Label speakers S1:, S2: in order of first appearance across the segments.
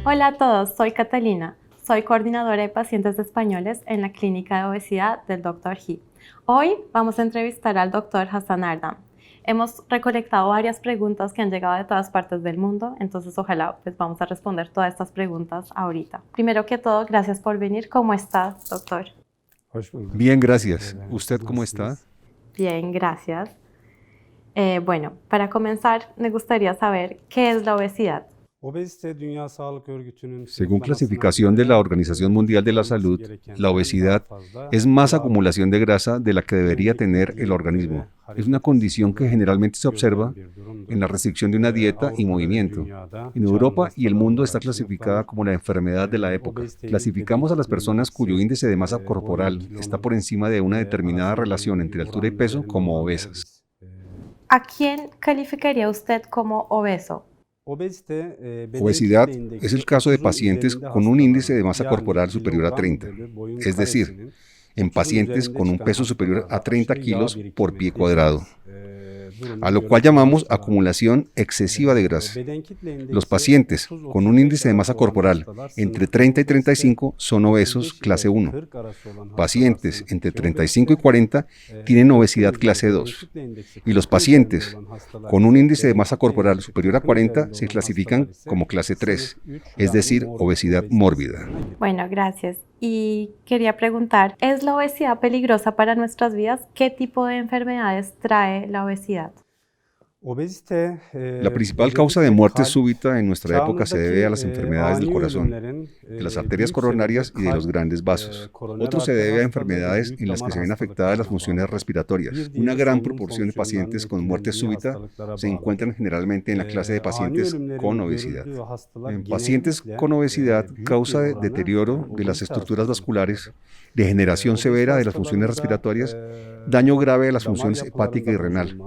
S1: Hola a todos, soy Catalina. Soy coordinadora de pacientes españoles en la clínica de obesidad del Dr. He. Hoy vamos a entrevistar al Dr. Hassan Ardam. Hemos recolectado varias preguntas que han llegado de todas partes del mundo, entonces ojalá vamos a responder todas estas preguntas ahorita. Primero que todo, gracias por venir. ¿Cómo está, doctor?
S2: Bien, gracias. ¿Usted cómo está?
S1: Bien, gracias. Bueno, para comenzar, me gustaría saber qué es la obesidad.
S2: Según clasificación de la Organización Mundial de la Salud, la obesidad es más acumulación de grasa de la que debería tener el organismo. Es una condición que generalmente se observa en la restricción de una dieta y movimiento. En Europa y el mundo está clasificada como la enfermedad de la época. Clasificamos a las personas cuyo índice de masa corporal está por encima de una determinada relación entre altura y peso como obesas.
S1: ¿A quién calificaría usted como obeso?
S2: Obesidad es el caso de pacientes con un índice de masa corporal superior a 30, es decir, en pacientes con un peso superior a 30 kilos por pie cuadrado, a lo cual llamamos acumulación excesiva de grasa. Los pacientes con un índice de masa corporal entre 30 y 35 son obesos clase 1. Pacientes entre 35 y 40 tienen obesidad clase 2. Y los pacientes con un índice de masa corporal superior a 40 se clasifican como clase 3, es decir, obesidad mórbida.
S1: Bueno, gracias. Y quería preguntar, ¿es la obesidad peligrosa para nuestras vidas? ¿Qué tipo de enfermedades trae la obesidad?
S2: La principal causa de muerte súbita en nuestra época se debe a las enfermedades del corazón, de las arterias coronarias y de los grandes vasos. Otro se debe a enfermedades en las que se ven afectadas las funciones respiratorias. Una gran proporción de pacientes con muerte súbita se encuentran generalmente en la clase de pacientes con obesidad. En pacientes con obesidad causa deterioro de las estructuras vasculares, degeneración severa de las funciones respiratorias, daño grave de las funciones hepática y renal.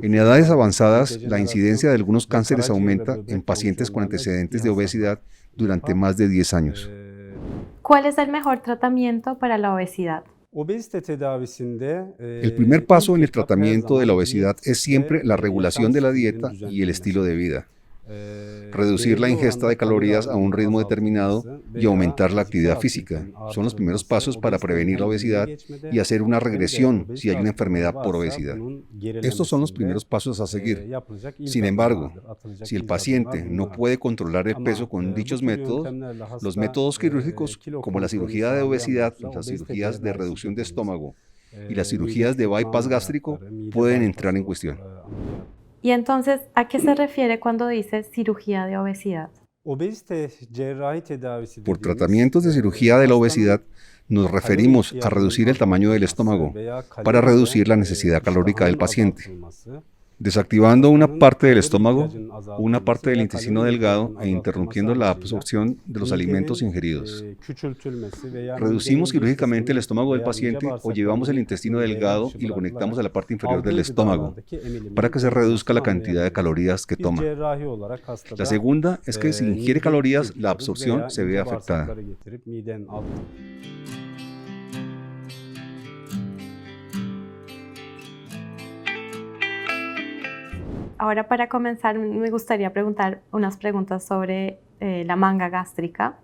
S2: En edades avanzadas, la incidencia de algunos cánceres aumenta en pacientes con antecedentes de obesidad durante más de 10 años.
S1: ¿Cuál es el mejor tratamiento para la obesidad?
S2: El primer paso en el tratamiento de la obesidad es siempre la regulación de la dieta y el estilo de vida. Reducir la ingesta de calorías a un ritmo determinado y aumentar la actividad física son los primeros pasos para prevenir la obesidad y hacer una regresión si hay una enfermedad por obesidad. Estos son los primeros pasos a seguir. Sin embargo, si el paciente no puede controlar el peso con dichos métodos, los métodos quirúrgicos como la cirugía de obesidad, las cirugías de reducción de estómago y las cirugías de bypass gástrico pueden entrar en cuestión.
S1: Y entonces, ¿a qué se refiere cuando dice cirugía de obesidad?
S2: Por tratamientos de cirugía de la obesidad, nos referimos a reducir el tamaño del estómago para reducir la necesidad calórica del paciente, desactivando una parte del estómago, una parte del intestino delgado e interrumpiendo la absorción de los alimentos ingeridos. Reducimos quirúrgicamente el estómago del paciente o llevamos el intestino delgado y lo conectamos a la parte inferior del estómago para que se reduzca la cantidad de calorías que toma. La segunda es que si ingiere calorías, la absorción se ve afectada.
S1: Ahora, para comenzar, me gustaría preguntar unas preguntas sobre la manga gástrica.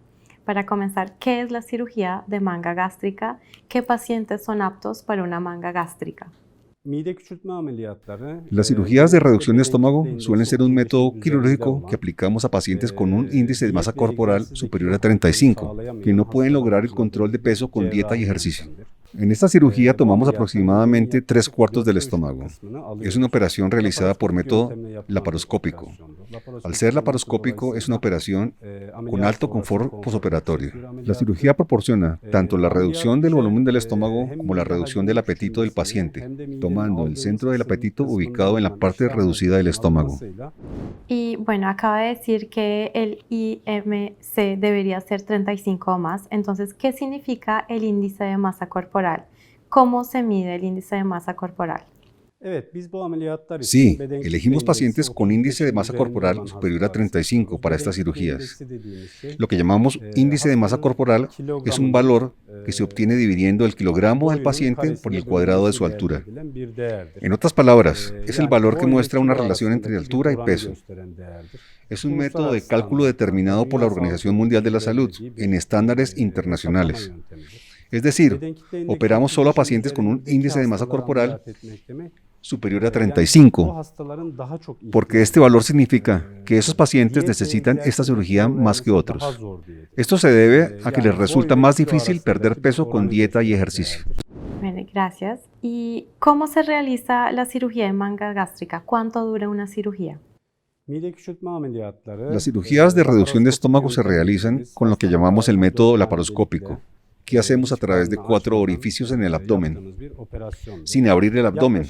S1: Para comenzar, ¿qué es la cirugía de manga gástrica? ¿Qué pacientes son aptos para una manga gástrica?
S2: Las cirugías de reducción de estómago suelen ser un método quirúrgico que aplicamos a pacientes con un índice de masa corporal superior a 35, que no pueden lograr el control de peso con dieta y ejercicio. En esta cirugía tomamos aproximadamente 3/4 del estómago. Es una operación realizada por método laparoscópico. Al ser laparoscópico, es una operación con alto confort posoperatorio. La cirugía proporciona tanto la reducción del volumen del estómago como la reducción del apetito del paciente, tomando el centro del apetito ubicado en la parte reducida del estómago.
S1: Y bueno, acaba de decir que el IMC debería ser 35 o más. Entonces, ¿qué significa el índice de masa corporal? ¿Cómo se mide el índice de masa corporal?
S2: Sí, elegimos pacientes con índice de masa corporal superior a 35 para estas cirugías. Lo que llamamos índice de masa corporal es un valor que se obtiene dividiendo el kilogramo del paciente por el cuadrado de su altura. En otras palabras, es el valor que muestra una relación entre altura y peso. Es un método de cálculo determinado por la Organización Mundial de la Salud en estándares internacionales. Es decir, operamos solo a pacientes con un índice de masa corporal superior a 35, porque este valor significa que esos pacientes necesitan esta cirugía más que otros. Esto se debe a que les resulta más difícil perder peso con dieta y ejercicio.
S1: Bueno, gracias. ¿Y cómo se realiza la cirugía de manga gástrica? ¿Cuánto dura una cirugía?
S2: Las cirugías de reducción de estómago se realizan con lo que llamamos el método laparoscópico, que hacemos a través de 4 orificios en el abdomen, sin abrir el abdomen.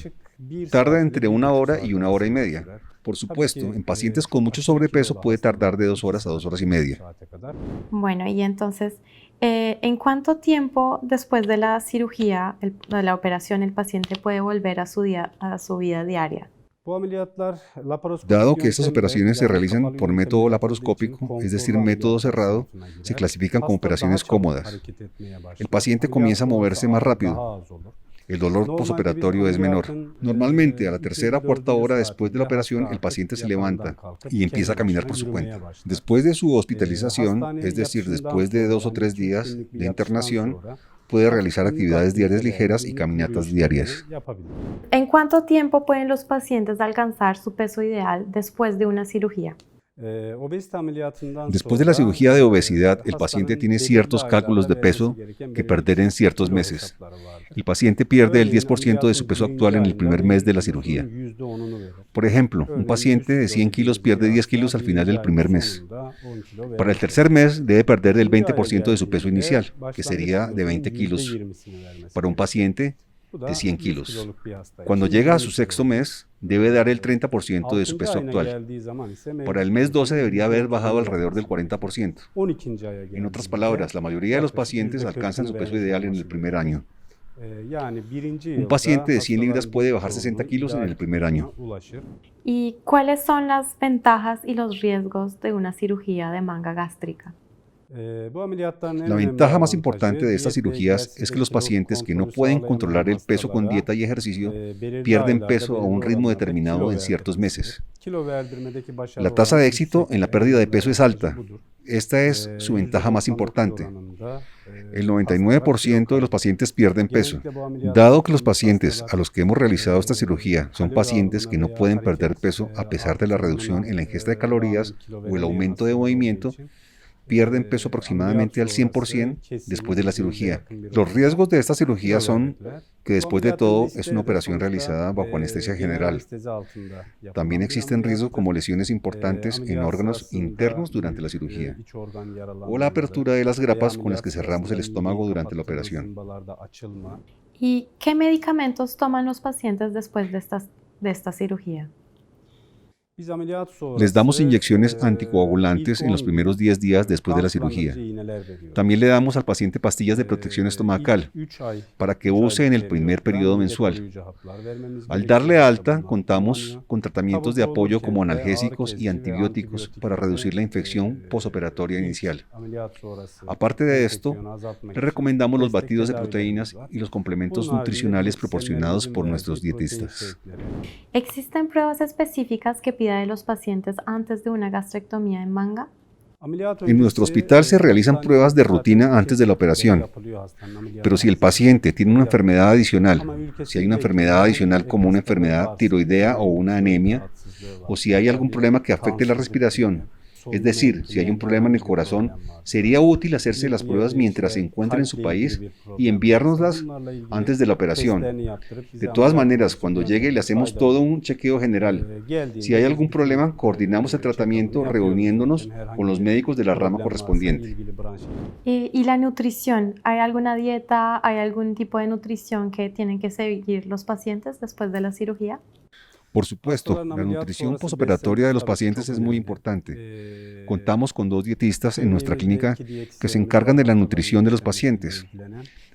S2: Tarda entre 1 hora y 1 hora y media. Por supuesto, en pacientes con mucho sobrepeso puede tardar de 2 horas a 2 horas y media.
S1: Bueno, y entonces, ¿en cuánto tiempo después de la cirugía, de la operación, el paciente puede volver a su vida diaria?
S2: Dado que estas operaciones se realizan por método laparoscópico, es decir, método cerrado, se clasifican como operaciones cómodas. El paciente comienza a moverse más rápido. El dolor posoperatorio es menor. Normalmente, a la 3ª o 4ª hora después de la operación, el paciente se levanta y empieza a caminar por su cuenta. Después de su hospitalización, es decir, después de 2 o 3 días de internación, puede realizar actividades diarias ligeras y caminatas diarias.
S1: ¿En cuánto tiempo pueden los pacientes alcanzar su peso ideal después de una cirugía?
S2: Después de la cirugía de obesidad, el paciente tiene ciertos cálculos de peso que perder en ciertos meses. El paciente pierde el 10% de su peso actual en el primer mes de la cirugía. Por ejemplo, un paciente de 100 kilos pierde 10 kilos al final del primer mes. Para el tercer mes debe perder el 20% de su peso inicial, que sería de 20 kilos, para un paciente de 100 kilos. Cuando llega a su 6º mes, debe dar el 30% de su peso actual. Para el mes 12 debería haber bajado alrededor del 40%. En otras palabras, la mayoría de los pacientes alcanzan su peso ideal en el primer año. Un paciente de 100 libras puede bajar 60 kilos en el primer año.
S1: ¿Y cuáles son las ventajas y los riesgos de una cirugía de manga gástrica?
S2: La ventaja más importante de estas cirugías es que los pacientes que no pueden controlar el peso con dieta y ejercicio pierden peso a un ritmo determinado en ciertos meses. La tasa de éxito en la pérdida de peso es alta. Esta es su ventaja más importante. El 99% de los pacientes pierden peso. Dado que los pacientes a los que hemos realizado esta cirugía son pacientes que no pueden perder peso a pesar de la reducción en la ingesta de calorías o el aumento de movimiento, pierden peso aproximadamente al 100% después de la cirugía. Los riesgos de esta cirugía son que después de todo es una operación realizada bajo anestesia general. También existen riesgos como lesiones importantes en órganos internos durante la cirugía o la apertura de las grapas con las que cerramos el estómago durante la operación.
S1: ¿Y qué medicamentos toman los pacientes después de esta cirugía?
S2: Les damos inyecciones anticoagulantes en los primeros 10 días después de la cirugía. También le damos al paciente pastillas de protección estomacal para que use en el primer periodo mensual. Al darle alta, contamos con tratamientos de apoyo como analgésicos y antibióticos para reducir la infección posoperatoria inicial. Aparte de esto, le recomendamos los batidos de proteínas y los complementos nutricionales proporcionados por nuestros dietistas.
S1: ¿Existen pruebas específicas que pida de los pacientes antes de una gastrectomía en manga?
S2: En nuestro hospital se realizan pruebas de rutina antes de la operación, pero si el paciente tiene una enfermedad adicional, si hay una enfermedad adicional como una enfermedad tiroidea o una anemia, o si hay algún problema que afecte la respiración, es decir, si hay un problema en el corazón, sería útil hacerse las pruebas mientras se encuentra en su país y enviárnoslas antes de la operación. De todas maneras, cuando llegue le hacemos todo un chequeo general. Si hay algún problema, coordinamos el tratamiento reuniéndonos con los médicos de la rama correspondiente.
S1: ¿Y la nutrición? ¿Hay alguna dieta, hay algún tipo de nutrición que tienen que seguir los pacientes después de la cirugía?
S2: Por supuesto, la nutrición posoperatoria de los pacientes es muy importante. Contamos con 2 dietistas en nuestra clínica que se encargan de la nutrición de los pacientes.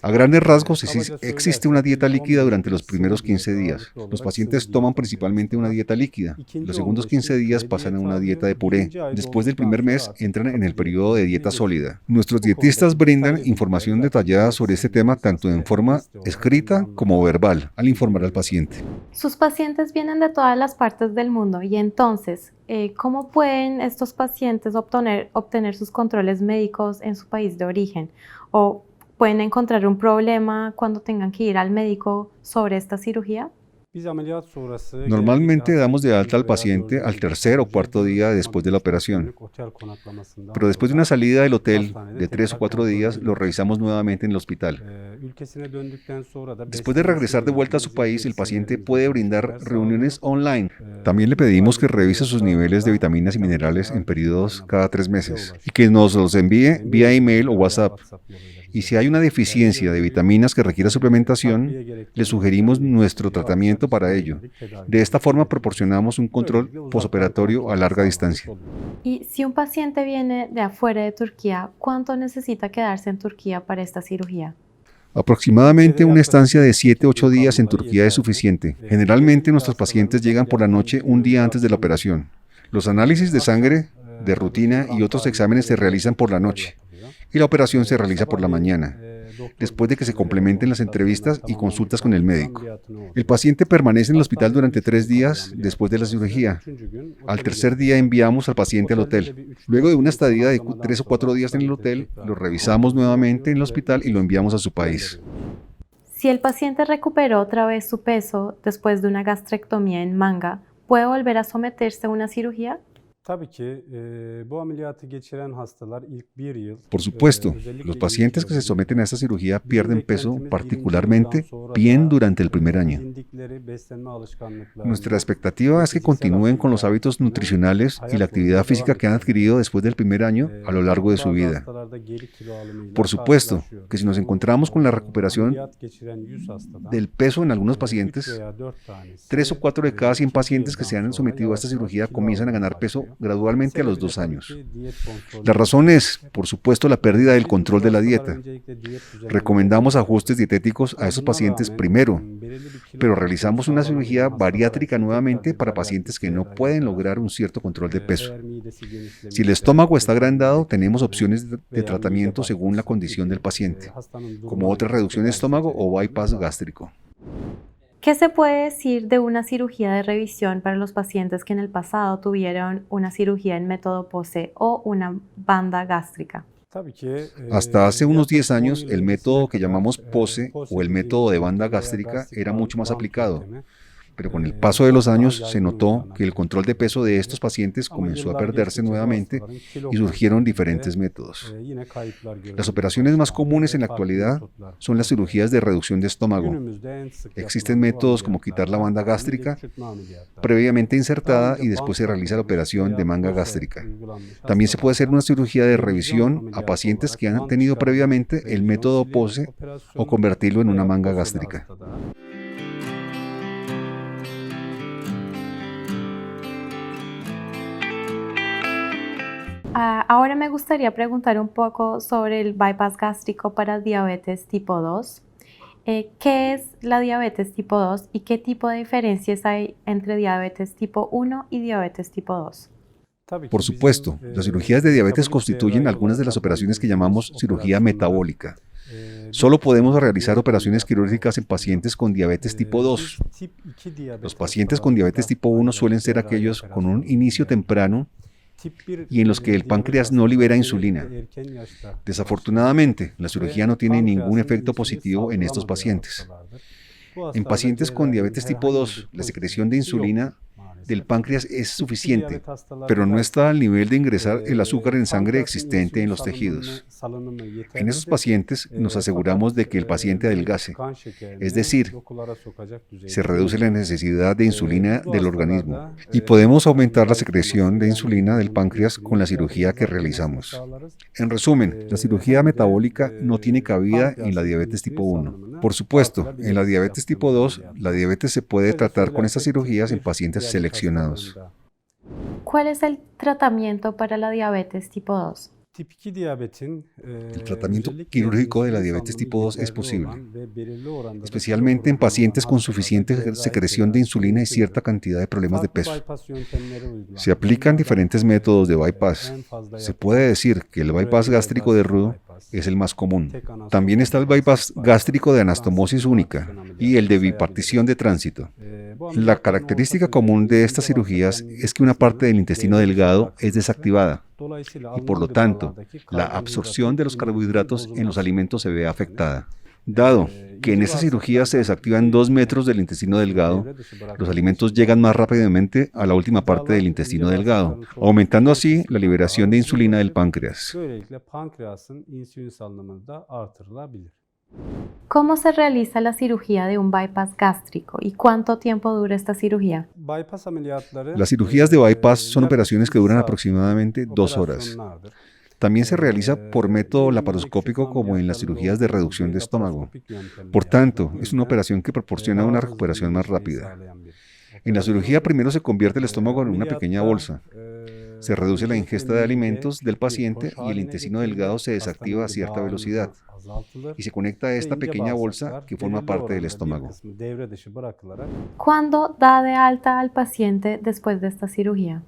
S2: A grandes rasgos, existe una dieta líquida durante los primeros 15 días. Los pacientes toman principalmente una dieta líquida. Los segundos 15 días pasan a una dieta de puré. Después del primer mes entran en el periodo de dieta sólida. Nuestros dietistas brindan información detallada sobre este tema tanto en forma escrita como verbal al informar al paciente.
S1: Sus pacientes vienen de todas las partes del mundo y entonces, ¿cómo pueden estos pacientes obtener sus controles médicos en su país de origen? ¿O pueden encontrar un problema cuando tengan que ir al médico sobre esta cirugía?
S2: Normalmente damos de alta al paciente al tercer o cuarto día después de la operación, pero después de una salida del hotel de 3 o 4 días, lo revisamos nuevamente en el hospital. Después de regresar de vuelta a su país, el paciente puede brindar reuniones online. También le pedimos que revise sus niveles de vitaminas y minerales en periodos cada 3 meses y que nos los envíe vía email o WhatsApp. Y si hay una deficiencia de vitaminas que requiera suplementación, le sugerimos nuestro tratamiento para ello. De esta forma proporcionamos un control posoperatorio a larga distancia.
S1: Y si un paciente viene de afuera de Turquía, ¿cuánto necesita quedarse en Turquía para esta cirugía?
S2: Aproximadamente una estancia de 7-8 días en Turquía es suficiente. Generalmente nuestros pacientes llegan por la noche un día antes de la operación. Los análisis de sangre, de rutina y otros exámenes se realizan por la noche y la operación se realiza por la mañana, después de que se complementen las entrevistas y consultas con el médico. El paciente permanece en el hospital durante 3 días después de la cirugía. Al tercer día enviamos al paciente al hotel. Luego de una estadía de 3 o 4 días en el hotel, lo revisamos nuevamente en el hospital y lo enviamos a su país.
S1: Si el paciente recuperó otra vez su peso después de una gastrectomía en manga, ¿puede volver a someterse a una cirugía?
S2: Por supuesto, los pacientes que se someten a esta cirugía pierden peso particularmente bien durante el primer año. Nuestra expectativa es que continúen con los hábitos nutricionales y la actividad física que han adquirido después del primer año a lo largo de su vida. Por supuesto que si nos encontramos con la recuperación del peso en algunos pacientes, 3 o 4 de cada 100 pacientes que se han sometido a esta cirugía comienzan a ganar peso gradualmente a los 2 años. La razón es, por supuesto, la pérdida del control de la dieta. Recomendamos ajustes dietéticos a esos pacientes primero, pero realizamos una cirugía bariátrica nuevamente para pacientes que no pueden lograr un cierto control de peso. Si el estómago está agrandado, tenemos opciones de tratamiento según la condición del paciente, como otra reducción de estómago o bypass gástrico.
S1: ¿Qué se puede decir de una cirugía de revisión para los pacientes que en el pasado tuvieron una cirugía en método POSE o una banda gástrica?
S2: Hasta hace unos 10 años, el método que llamamos POSE o el método de banda gástrica era mucho más aplicado. Pero con el paso de los años se notó que el control de peso de estos pacientes comenzó a perderse nuevamente y surgieron diferentes métodos. Las operaciones más comunes en la actualidad son las cirugías de reducción de estómago. Existen métodos como quitar la banda gástrica previamente insertada y después se realiza la operación de manga gástrica. También se puede hacer una cirugía de revisión a pacientes que han tenido previamente el método POSE o convertirlo en una manga gástrica.
S1: Ahora me gustaría preguntar un poco sobre el bypass gástrico para diabetes tipo 2. ¿Qué es la diabetes tipo 2 y qué tipo de diferencias hay entre diabetes tipo 1 y diabetes tipo 2?
S2: Por supuesto, las cirugías de diabetes constituyen algunas de las operaciones que llamamos cirugía metabólica. Solo podemos realizar operaciones quirúrgicas en pacientes con diabetes tipo 2. Los pacientes con diabetes tipo 1 suelen ser aquellos con un inicio temprano y en los que el páncreas no libera insulina. Desafortunadamente, la cirugía no tiene ningún efecto positivo en estos pacientes. En pacientes con diabetes tipo 2, la secreción de insulina del páncreas es suficiente, pero no está al nivel de ingresar el azúcar en sangre existente en los tejidos. En esos pacientes nos aseguramos de que el paciente adelgace, es decir, se reduce la necesidad de insulina del organismo y podemos aumentar la secreción de insulina del páncreas con la cirugía que realizamos. En resumen, la cirugía metabólica no tiene cabida en la diabetes tipo 1. Por supuesto, en la diabetes tipo 2, la diabetes se puede tratar con estas cirugías en pacientes seleccionados.
S1: ¿Cuál es el tratamiento para la diabetes tipo 2?
S2: El tratamiento quirúrgico de la diabetes tipo 2 es posible, especialmente en pacientes con suficiente secreción de insulina y cierta cantidad de problemas de peso. Se aplican diferentes métodos de bypass. Se puede decir que el bypass gástrico de rudo es el más común. También está el bypass gástrico de anastomosis única y el de bipartición de tránsito. La característica común de estas cirugías es que una parte del intestino delgado es desactivada y por lo tanto la absorción de los carbohidratos en los alimentos se ve afectada. Dado que en esta cirugía se desactivan 2 metros del intestino delgado, los alimentos llegan más rápidamente a la última parte del intestino delgado, aumentando así la liberación de insulina del páncreas.
S1: ¿Cómo se realiza la cirugía de un bypass gástrico y cuánto tiempo dura esta cirugía?
S2: Las cirugías de bypass son operaciones que duran aproximadamente 2 horas. También se realiza por método laparoscópico como en las cirugías de reducción de estómago. Por tanto, es una operación que proporciona una recuperación más rápida. En la cirugía primero se convierte el estómago en una pequeña bolsa. Se reduce la ingesta de alimentos del paciente y el intestino delgado se desactiva a cierta velocidad y se conecta a esta pequeña bolsa que forma parte del estómago.
S1: ¿Cuándo da de alta al paciente después de esta cirugía?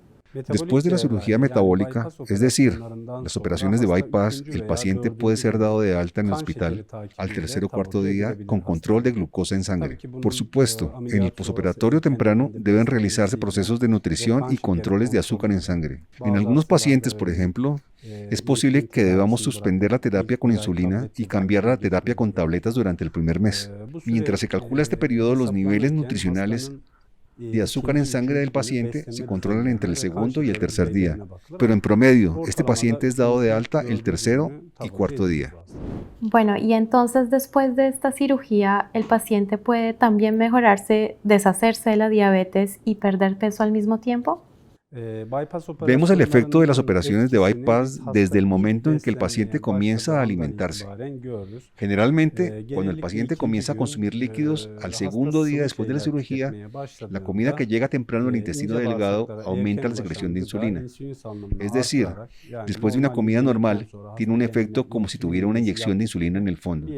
S2: Después de la cirugía metabólica, es decir, las operaciones de bypass, el paciente puede ser dado de alta en el hospital al tercer o cuarto día con control de glucosa en sangre. Por supuesto, en el posoperatorio temprano deben realizarse procesos de nutrición y controles de azúcar en sangre. En algunos pacientes, por ejemplo, es posible que debamos suspender la terapia con insulina y cambiar a la terapia con tabletas durante el primer mes. Mientras se calcula este periodo, los niveles nutricionales de azúcar en sangre del paciente se controlan entre el segundo y el tercer día, pero en promedio, este paciente es dado de alta el tercero y cuarto día.
S1: Bueno, y entonces después de esta cirugía, ¿el paciente puede también mejorarse, deshacerse de la diabetes y perder peso al mismo tiempo?
S2: Vemos el efecto de las operaciones de bypass desde el momento en que el paciente comienza a alimentarse. Generalmente, cuando el paciente comienza a consumir líquidos, al segundo día después de la cirugía, la comida que llega temprano al intestino delgado aumenta la secreción de insulina. Es decir, después de una comida normal, tiene un efecto como si tuviera una inyección de insulina en el fondo.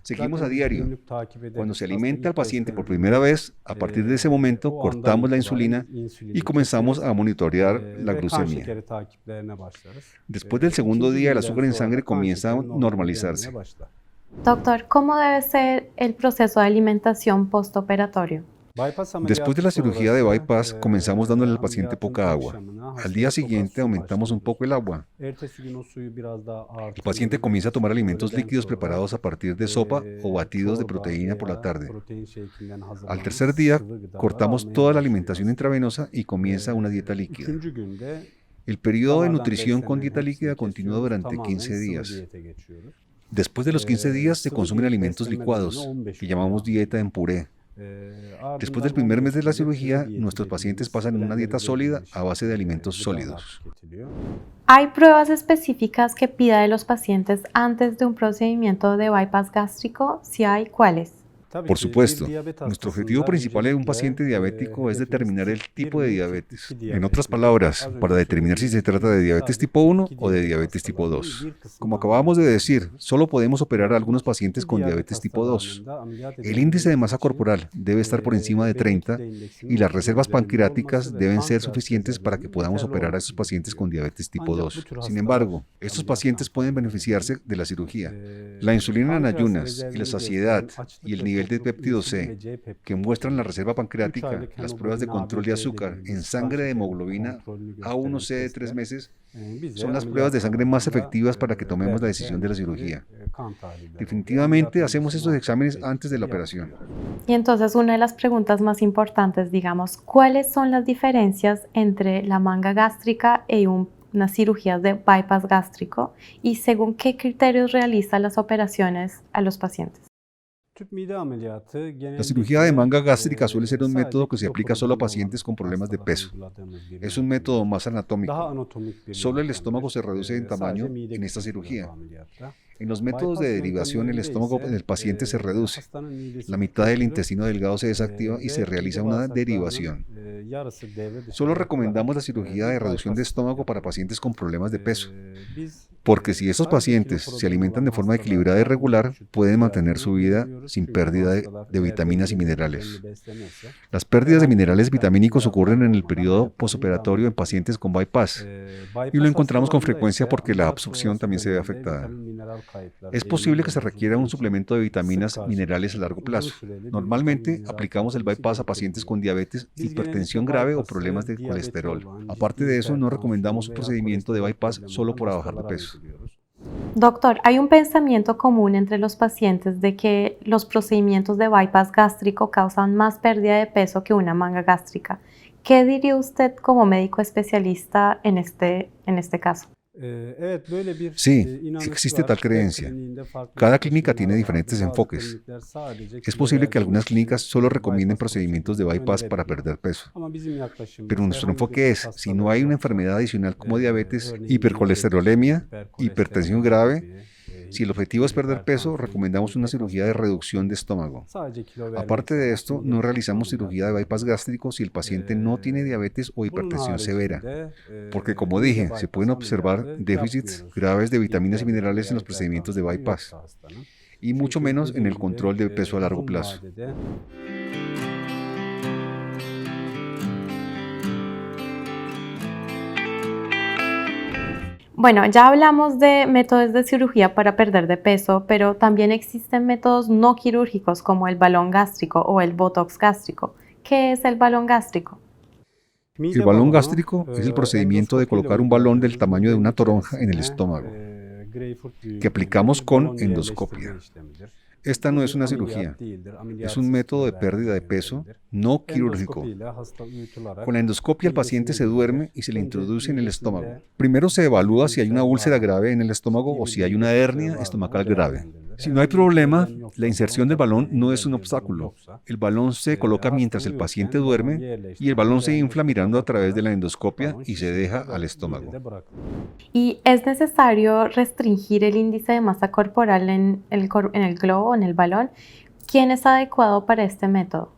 S2: Seguimos a diario. Cuando se alimenta al paciente por primera vez, a partir de ese momento cortamos la insulina y comenzamos a monitorear la glucemia. Después del segundo día, el azúcar en sangre comienza a normalizarse.
S1: Doctor, ¿cómo debe ser el proceso de alimentación postoperatorio?
S2: Después de la cirugía de bypass, comenzamos dándole al paciente poca agua. Al día siguiente aumentamos un poco el agua. El paciente comienza a tomar alimentos líquidos preparados a partir de sopa o batidos de proteína por la tarde. Al tercer día, cortamos toda la alimentación intravenosa y comienza una dieta líquida. El periodo de nutrición con dieta líquida continúa durante 15 días. Después de los 15 días se consumen alimentos licuados, que llamamos dieta en puré. Después del primer mes de la cirugía, nuestros pacientes pasan una dieta sólida a base de alimentos sólidos.
S1: ¿Hay pruebas específicas que pida de los pacientes antes de un procedimiento de bypass gástrico? Si hay, ¿cuáles?
S2: Por supuesto, nuestro objetivo principal en un paciente diabético es determinar el tipo de diabetes. En otras palabras, para determinar si se trata de diabetes tipo 1 o de diabetes tipo 2. Como acabamos de decir, solo podemos operar a algunos pacientes con diabetes tipo 2. El índice de masa corporal debe estar por encima de 30 y las reservas pancreáticas deben ser suficientes para que podamos operar a esos pacientes con diabetes tipo 2. Sin embargo, estos pacientes pueden beneficiarse de la cirugía. La insulina en ayunas y la saciedad y el nivel de péptido C, que muestran la reserva pancreática, las pruebas de control de azúcar en sangre de hemoglobina A1C de 3 meses, son las pruebas de sangre más efectivas para que tomemos la decisión de la cirugía. Definitivamente hacemos estos exámenes antes de la operación.
S1: Y entonces una de las preguntas más importantes, digamos, ¿cuáles son las diferencias entre la manga gástrica y unas cirugías de bypass gástrico y según qué criterios realiza las operaciones a los pacientes?
S2: La cirugía de manga gástrica suele ser un método que se aplica solo a pacientes con problemas de peso. Es un método más anatómico. Solo el estómago se reduce en tamaño en esta cirugía. En los métodos de derivación, el estómago del paciente se reduce, la mitad del intestino delgado se desactiva y se realiza una derivación. Solo recomendamos la cirugía de reducción de estómago para pacientes con problemas de peso, porque si esos pacientes se alimentan de forma equilibrada y regular, pueden mantener su vida sin pérdida de vitaminas y minerales. Las pérdidas de minerales vitamínicos ocurren en el periodo posoperatorio en pacientes con bypass, y lo encontramos con frecuencia porque la absorción también se ve afectada. Es posible que se requiera un suplemento de vitaminas minerales a largo plazo. Normalmente aplicamos el bypass a pacientes con diabetes, hipertensión grave o problemas de colesterol. Aparte de eso, no recomendamos un procedimiento de bypass solo para bajar de peso.
S1: Doctor, hay un pensamiento común entre los pacientes de que los procedimientos de bypass gástrico causan más pérdida de peso que una manga gástrica. ¿Qué diría usted como médico especialista en este caso?
S2: Sí, existe tal creencia. Cada clínica tiene diferentes enfoques. Es posible que algunas clínicas solo recomienden procedimientos de bypass para perder peso. Pero nuestro enfoque es, si no hay una enfermedad adicional como diabetes, hipercolesterolemia, hipertensión grave, si el objetivo es perder peso, recomendamos una cirugía de reducción de estómago. Aparte de esto, no realizamos cirugía de bypass gástrico si el paciente no tiene diabetes o hipertensión severa, porque como dije, se pueden observar déficits graves de vitaminas y minerales en los procedimientos de bypass, y mucho menos en el control de peso a largo plazo.
S1: Bueno, ya hablamos de métodos de cirugía para perder de peso, pero también existen métodos no quirúrgicos como el balón gástrico o el botox gástrico. ¿Qué es el balón gástrico?
S2: El balón gástrico es el procedimiento de colocar un balón del tamaño de una toronja en el estómago, que aplicamos con endoscopia. Esta no es una cirugía, es un método de pérdida de peso no quirúrgico. Con la endoscopia el paciente se duerme y se le introduce en el estómago. Primero se evalúa si hay una úlcera grave en el estómago o si hay una hernia estomacal grave. Si no hay problema, la inserción del balón no es un obstáculo. El balón se coloca mientras el paciente duerme y el balón se infla mirando a través de la endoscopia y se deja al estómago.
S1: ¿Y es necesario restringir el índice de masa corporal en el globo, en el balón? ¿Quién es adecuado para este método?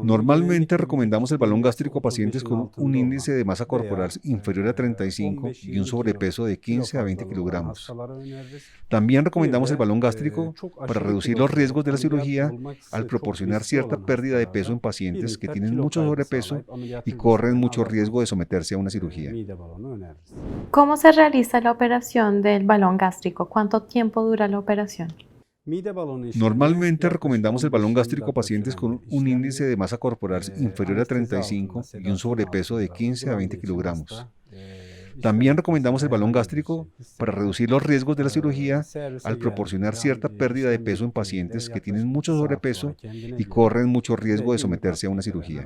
S2: Normalmente recomendamos el balón gástrico a pacientes con un índice de masa corporal inferior a 35 y un sobrepeso de 15 a 20 kilogramos. También recomendamos el balón gástrico para reducir los riesgos de la cirugía al proporcionar cierta pérdida de peso en pacientes que tienen mucho sobrepeso y corren mucho riesgo de someterse a una cirugía.
S1: ¿Cómo se realiza la operación del balón gástrico? ¿Cuánto tiempo dura la operación?
S2: Normalmente recomendamos el balón gástrico a pacientes con un índice de masa corporal inferior a 35 y un sobrepeso de 15 a 20 kilogramos. También recomendamos el balón gástrico para reducir los riesgos de la cirugía al proporcionar cierta pérdida de peso en pacientes que tienen mucho sobrepeso y corren mucho riesgo de someterse a una cirugía.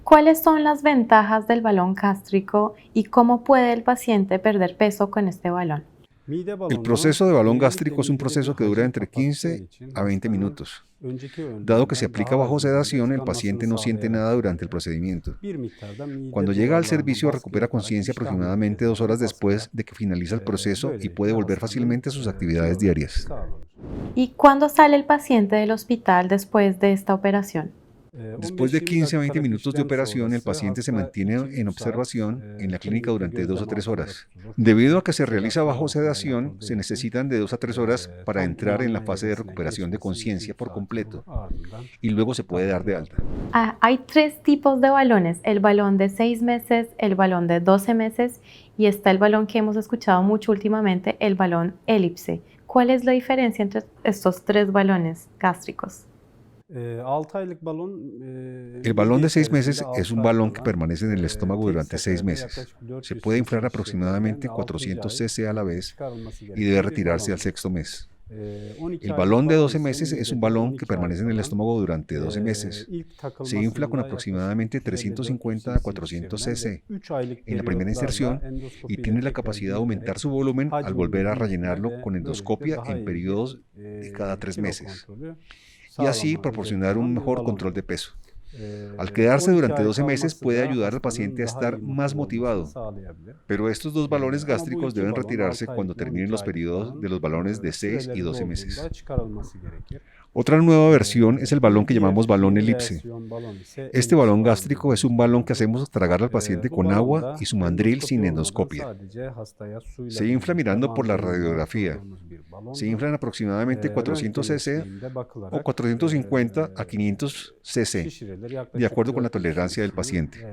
S1: ¿Cuáles son las ventajas del balón gástrico y cómo puede el paciente perder peso con este balón?
S2: El proceso de balón gástrico es un proceso que dura entre 15 a 20 minutos. Dado que se aplica bajo sedación, el paciente no siente nada durante el procedimiento. Cuando llega al servicio, recupera conciencia aproximadamente 2 horas después de que finaliza el proceso y puede volver fácilmente a sus actividades diarias.
S1: ¿Y cuándo sale el paciente del hospital después de esta operación?
S2: Después de 15 a 20 minutos de operación, el paciente se mantiene en observación en la clínica durante 2 o 3 horas. Debido a que se realiza bajo sedación, se necesitan de 2 a 3 horas para entrar en la fase de recuperación de conciencia por completo y luego se puede dar de alta.
S1: Hay 3 tipos de balones, el balón de 6 meses, el balón de 12 meses y está el balón que hemos escuchado mucho últimamente, el balón elipse. ¿Cuál es la diferencia entre estos 3 balones gástricos?
S2: El balón de 6 meses es un balón que permanece en el estómago durante 6 meses. Se puede inflar aproximadamente 400 cc a la vez y debe retirarse al 6º mes. El balón de 12 meses es un balón que permanece en el estómago durante 12 meses. Se infla con aproximadamente 350 a 400 cc en la primera inserción y tiene la capacidad de aumentar su volumen al volver a rellenarlo con endoscopia en periodos de cada 3 meses. Y así proporcionar un mejor control de peso. Al quedarse durante 12 meses puede ayudar al paciente a estar más motivado, pero estos dos balones gástricos deben retirarse cuando terminen los periodos de los balones de 6 y 12 meses. Otra nueva versión es el balón que llamamos balón elipse. Este balón gástrico es un balón que hacemos tragar al paciente con agua y su mandril sin endoscopia. Se infla mirando por la radiografía. Se inflan aproximadamente 400 cc o 450 a 500 cc, de acuerdo con la tolerancia del paciente.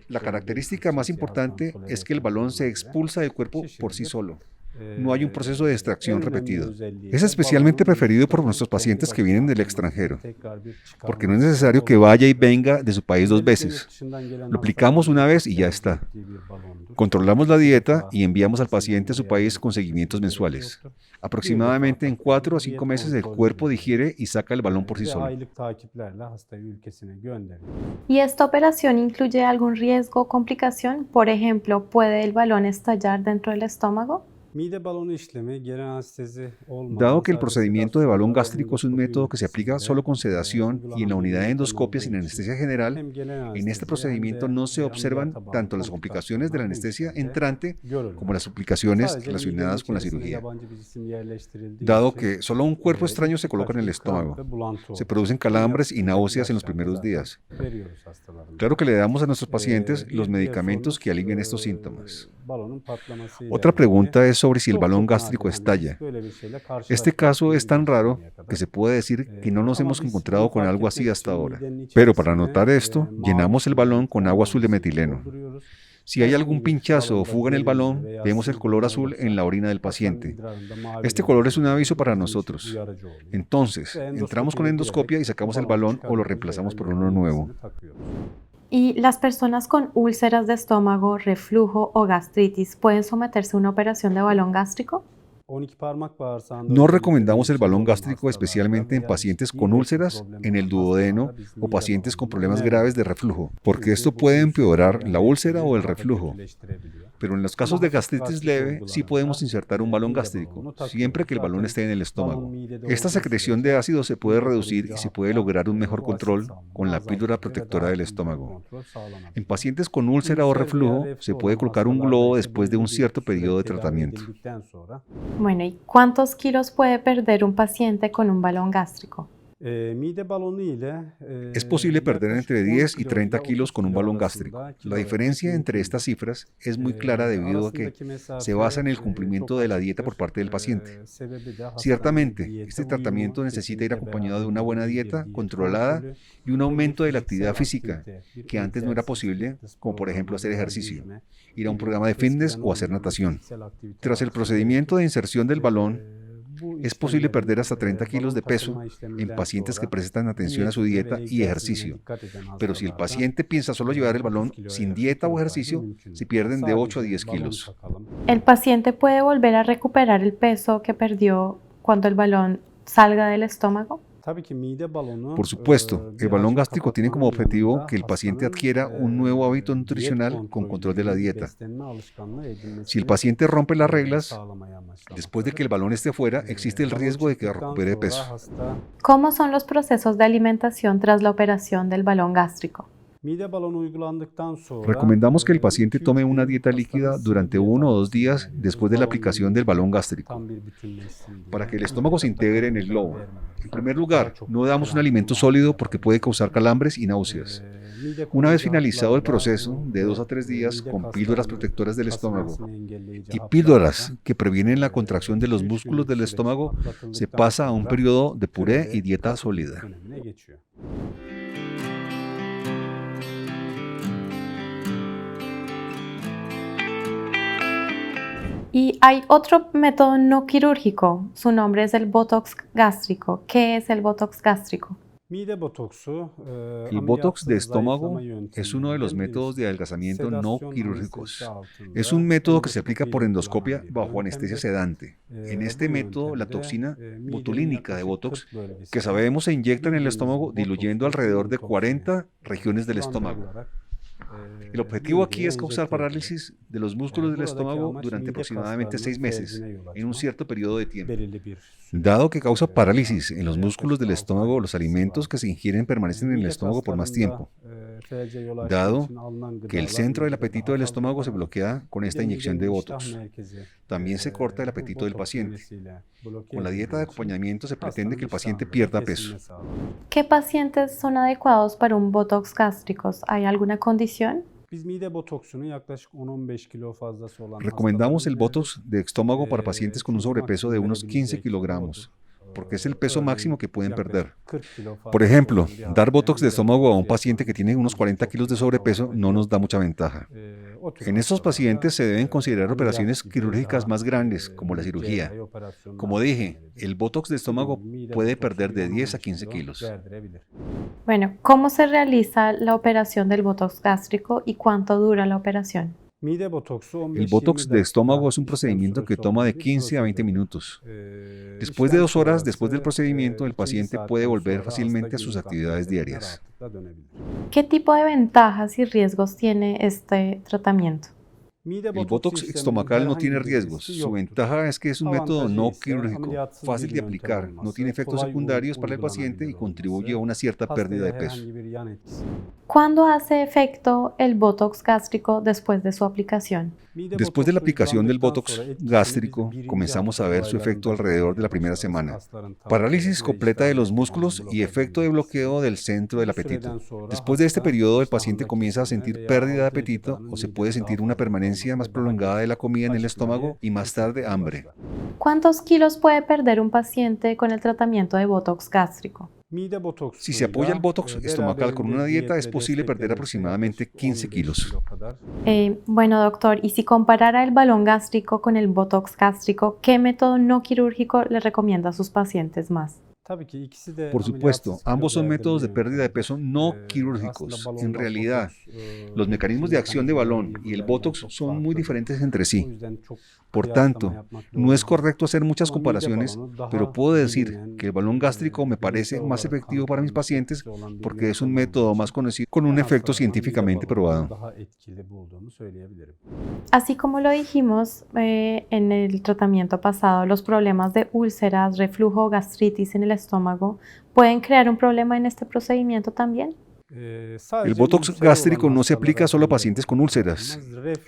S2: La característica más importante es que el balón se expulsa del cuerpo por sí solo. No hay un proceso de extracción repetido. Es especialmente preferido por nuestros pacientes que vienen del extranjero, porque no es necesario que vaya y venga de su país 2 veces. Lo aplicamos una vez y ya está. Controlamos la dieta y enviamos al paciente a su país con seguimientos mensuales. Aproximadamente en 4 a 5 meses el cuerpo digiere y saca el balón por sí solo.
S1: ¿Y esta operación incluye algún riesgo o complicación? Por ejemplo, ¿puede el balón estallar dentro del estómago?
S2: Dado que el procedimiento de balón gástrico es un método que se aplica solo con sedación y en la unidad de endoscopia sin anestesia general, en este procedimiento no se observan tanto las complicaciones de la anestesia entrante como las complicaciones relacionadas con la cirugía. Dado que solo un cuerpo extraño se coloca en el estómago, se producen calambres y náuseas en los primeros días. Claro que le damos a nuestros pacientes los medicamentos que alivian estos síntomas. Otra pregunta es sobre si el balón gástrico estalla. Este caso es tan raro que se puede decir que no nos hemos encontrado con algo así hasta ahora. Pero para notar esto, llenamos el balón con agua azul de metileno. Si hay algún pinchazo o fuga en el balón, vemos el color azul en la orina del paciente. Este color es un aviso para nosotros. Entonces, entramos con endoscopia y sacamos el balón o lo reemplazamos por uno nuevo.
S1: ¿Y las personas con úlceras de estómago, reflujo o gastritis pueden someterse a una operación de balón gástrico?
S2: No recomendamos el balón gástrico especialmente en pacientes con úlceras, en el duodeno o pacientes con problemas graves de reflujo, porque esto puede empeorar la úlcera o el reflujo. Pero en los casos de gastritis leve sí podemos insertar un balón gástrico, siempre que el balón esté en el estómago. Esta secreción de ácido se puede reducir y se puede lograr un mejor control con la píldora protectora del estómago. En pacientes con úlcera o reflujo se puede colocar un globo después de un cierto periodo de tratamiento.
S1: Bueno, ¿y cuántos kilos puede perder un paciente con un balón gástrico?
S2: Es posible perder entre 10 y 30 kilos con un balón gástrico. La diferencia entre estas cifras es muy clara debido a que se basa en el cumplimiento de la dieta por parte del paciente. Ciertamente, este tratamiento necesita ir acompañado de una buena dieta controlada y un aumento de la actividad física, que antes no era posible, como por ejemplo hacer ejercicio, ir a un programa de fitness o hacer natación. Tras el procedimiento de inserción del balón, es posible perder hasta 30 kilos de peso en pacientes que prestan atención a su dieta y ejercicio. Pero si el paciente piensa solo llevar el balón sin dieta o ejercicio, se pierden de 8 a 10 kilos.
S1: ¿El paciente puede volver a recuperar el peso que perdió cuando el balón salga del estómago?
S2: Por supuesto, el balón gástrico tiene como objetivo que el paciente adquiera un nuevo hábito nutricional con control de la dieta. Si el paciente rompe las reglas, después de que el balón esté fuera, existe el riesgo de que recupere peso.
S1: ¿Cómo son los procesos de alimentación tras la operación del balón gástrico?
S2: Recomendamos que el paciente tome una dieta líquida durante 1 o 2 días después de la aplicación del balón gástrico, para que el estómago se integre en el globo. En primer lugar, no damos un alimento sólido porque puede causar calambres y náuseas. Una vez finalizado el proceso, de 2 a 3 días, con píldoras protectoras del estómago y píldoras que previenen la contracción de los músculos del estómago, se pasa a un periodo de puré y dieta sólida.
S1: Y hay otro método no quirúrgico, su nombre es el botox gástrico. ¿Qué es el botox gástrico?
S2: El botox de estómago es uno de los métodos de adelgazamiento no quirúrgicos. Es un método que se aplica por endoscopia bajo anestesia sedante. En este método, la toxina botulínica de botox, que sabemos se inyecta en el estómago diluyendo alrededor de 40 regiones del estómago. El objetivo aquí es causar parálisis de los músculos del estómago durante aproximadamente 6 meses, en un cierto periodo de tiempo. Dado que causa parálisis en los músculos del estómago, los alimentos que se ingieren permanecen en el estómago por más tiempo, dado que el centro del apetito del estómago se bloquea con esta inyección de Botox. También se corta el apetito del paciente. Con la dieta de acompañamiento se pretende que el paciente pierda peso.
S1: ¿Qué pacientes son adecuados para un Botox gástrico? ¿Hay alguna condición?
S2: Recomendamos el Botox de estómago para pacientes con un sobrepeso de unos 15 kilogramos, porque es el peso máximo que pueden perder. Por ejemplo, dar Botox de estómago a un paciente que tiene unos 40 kilos de sobrepeso no nos da mucha ventaja. En estos pacientes se deben considerar operaciones quirúrgicas más grandes, como la cirugía. Como dije, el Botox de estómago puede perder de 10 a 15 kilos.
S1: Bueno, ¿cómo se realiza la operación del Botox gástrico y cuánto dura la operación?
S2: El Botox de estómago es un procedimiento que toma de 15 a 20 minutos. Después de 2 horas después del procedimiento, el paciente puede volver fácilmente a sus actividades diarias.
S1: ¿Qué tipo de ventajas y riesgos tiene este tratamiento?
S2: El Botox estomacal no tiene riesgos. Su ventaja es que es un método no quirúrgico, fácil de aplicar, no tiene efectos secundarios para el paciente y contribuye a una cierta pérdida de peso.
S1: ¿Cuándo hace efecto el Botox gástrico después de su aplicación?
S2: Después de la aplicación del Botox gástrico, comenzamos a ver su efecto alrededor de la primera semana. Parálisis completa de los músculos y efecto de bloqueo del centro del apetito. Después de este periodo, el paciente comienza a sentir pérdida de apetito o se puede sentir una permanencia más prolongada de la comida en el estómago y más tarde hambre.
S1: ¿Cuántos kilos puede perder un paciente con el tratamiento de Botox gástrico?
S2: Si se apoya el Botox estomacal con una dieta, es posible perder aproximadamente 15 kilos.
S1: Bueno, doctor, y si comparara el balón gástrico con el Botox gástrico, ¿qué método no quirúrgico le recomienda a sus pacientes más?
S2: Por supuesto, ambos son métodos de pérdida de peso no quirúrgicos. En realidad, los mecanismos de acción de balón y el Botox son muy diferentes entre sí. Por tanto, no es correcto hacer muchas comparaciones, pero puedo decir que el balón gástrico me parece más efectivo para mis pacientes porque es un método más conocido con un efecto científicamente probado.
S1: Así como lo dijimos en el tratamiento pasado, los problemas de úlceras, reflujo o gastritis en el estómago pueden crear un problema en este procedimiento también.
S2: El Botox gástrico no se aplica solo a pacientes con úlceras.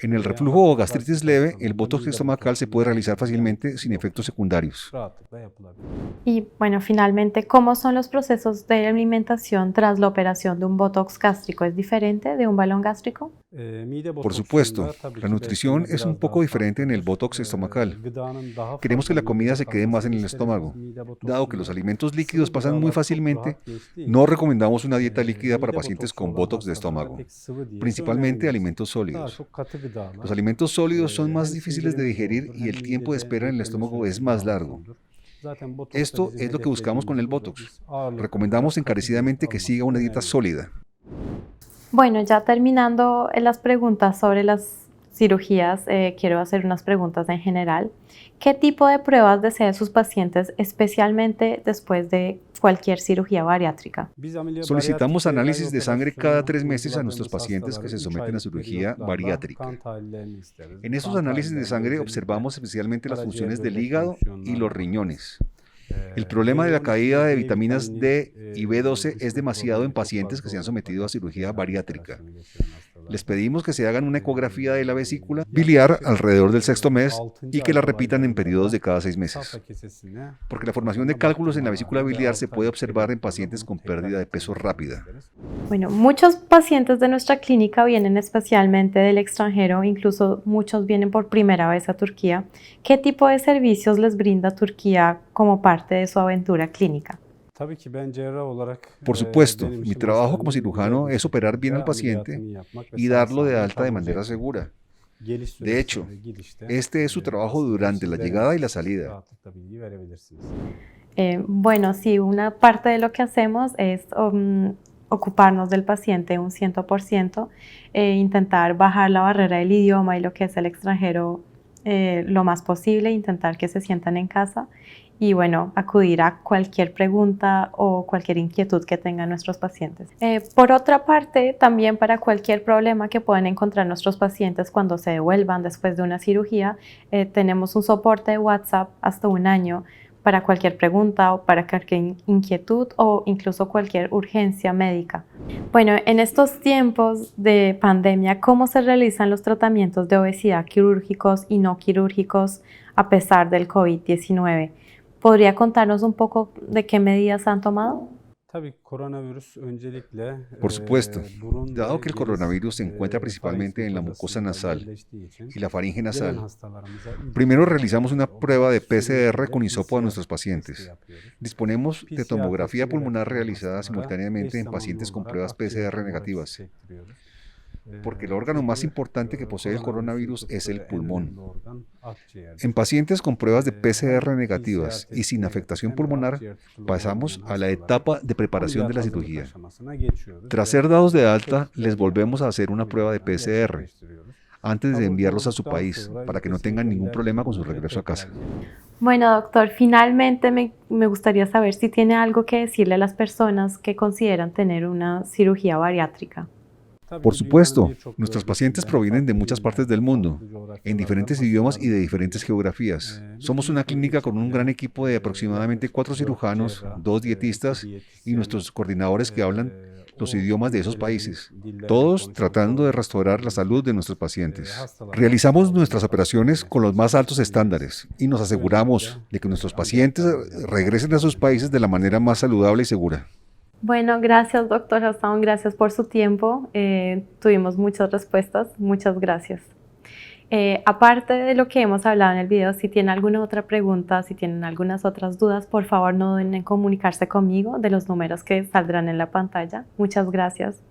S2: En el reflujo o gastritis leve, el Botox estomacal se puede realizar fácilmente sin efectos secundarios.
S1: Y bueno, finalmente, ¿cómo son los procesos de alimentación tras la operación de un Botox gástrico? ¿Es diferente de un balón gástrico?
S2: Por supuesto, la nutrición es un poco diferente en el Botox estomacal. Queremos que la comida se quede más en el estómago. Dado que los alimentos líquidos pasan muy fácilmente, no recomendamos una dieta líquida para pacientes con Botox de estómago, principalmente alimentos sólidos. Los alimentos sólidos son más difíciles de digerir y el tiempo de espera en el estómago es más largo. Esto es lo que buscamos con el Botox. Recomendamos encarecidamente que siga una dieta sólida.
S1: Bueno, ya terminando las preguntas sobre las cirugías, quiero hacer unas preguntas en general. ¿Qué tipo de pruebas desean sus pacientes, especialmente después de cualquier cirugía bariátrica?
S2: Solicitamos análisis de sangre cada 3 meses a nuestros pacientes que se someten a cirugía bariátrica. En estos análisis de sangre observamos especialmente las funciones del hígado y los riñones. El problema de la caída de vitaminas D y B12 es demasiado en pacientes que se han sometido a cirugía bariátrica. Les pedimos que se hagan una ecografía de la vesícula biliar alrededor del 6º mes y que la repitan en periodos de cada 6 meses. Porque la formación de cálculos en la vesícula biliar se puede observar en pacientes con pérdida de peso rápida.
S1: Bueno, muchos pacientes de nuestra clínica vienen especialmente del extranjero, incluso muchos vienen por primera vez a Turquía. ¿Qué tipo de servicios les brinda Turquía como parte de su aventura clínica?
S2: Por supuesto, mi trabajo como cirujano es operar bien al paciente y darlo de alta de manera segura. De hecho, este es su trabajo durante la llegada y la salida.
S1: Bueno, sí, una parte de lo que hacemos es ocuparnos del paciente un 100%, intentar bajar la barrera del idioma y lo que es el extranjero lo más posible, intentar que se sientan en casa y bueno, acudir a cualquier pregunta o cualquier inquietud que tengan nuestros pacientes. Por otra parte, también para cualquier problema que puedan encontrar nuestros pacientes cuando se devuelvan después de una cirugía, tenemos un soporte de WhatsApp hasta 1 año para cualquier pregunta o para cualquier inquietud o incluso cualquier urgencia médica. Bueno, en estos tiempos de pandemia, ¿cómo se realizan los tratamientos de obesidad quirúrgicos y no quirúrgicos a pesar del COVID-19? ¿Podría contarnos un poco de qué medidas han tomado?
S2: Por supuesto, dado que el coronavirus se encuentra principalmente en la mucosa nasal y la faringe nasal, primero realizamos una prueba de PCR con hisopo a nuestros pacientes. Disponemos de tomografía pulmonar realizada simultáneamente en pacientes con pruebas PCR negativas, porque el órgano más importante que posee el coronavirus es el pulmón. En pacientes con pruebas de PCR negativas y sin afectación pulmonar, pasamos a la etapa de preparación de la cirugía. Tras ser dados de alta, les volvemos a hacer una prueba de PCR antes de enviarlos a su país, para que no tengan ningún problema con su regreso a casa.
S1: Bueno, doctor, finalmente me gustaría saber si tiene algo que decirle a las personas que consideran tener una cirugía bariátrica.
S2: Por supuesto, nuestros pacientes provienen de muchas partes del mundo, en diferentes idiomas y de diferentes geografías. Somos una clínica con un gran equipo de aproximadamente 4 cirujanos, 2 dietistas y nuestros coordinadores que hablan los idiomas de esos países, todos tratando de restaurar la salud de nuestros pacientes. Realizamos nuestras operaciones con los más altos estándares y nos aseguramos de que nuestros pacientes regresen a sus países de la manera más saludable y segura.
S1: Bueno, gracias, doctor Hassan, gracias por su tiempo. Tuvimos muchas respuestas, muchas gracias. Aparte de lo que hemos hablado en el video, si tienen alguna otra pregunta, si tienen algunas otras dudas, por favor no duden en comunicarse conmigo de los números que saldrán en la pantalla. Muchas gracias.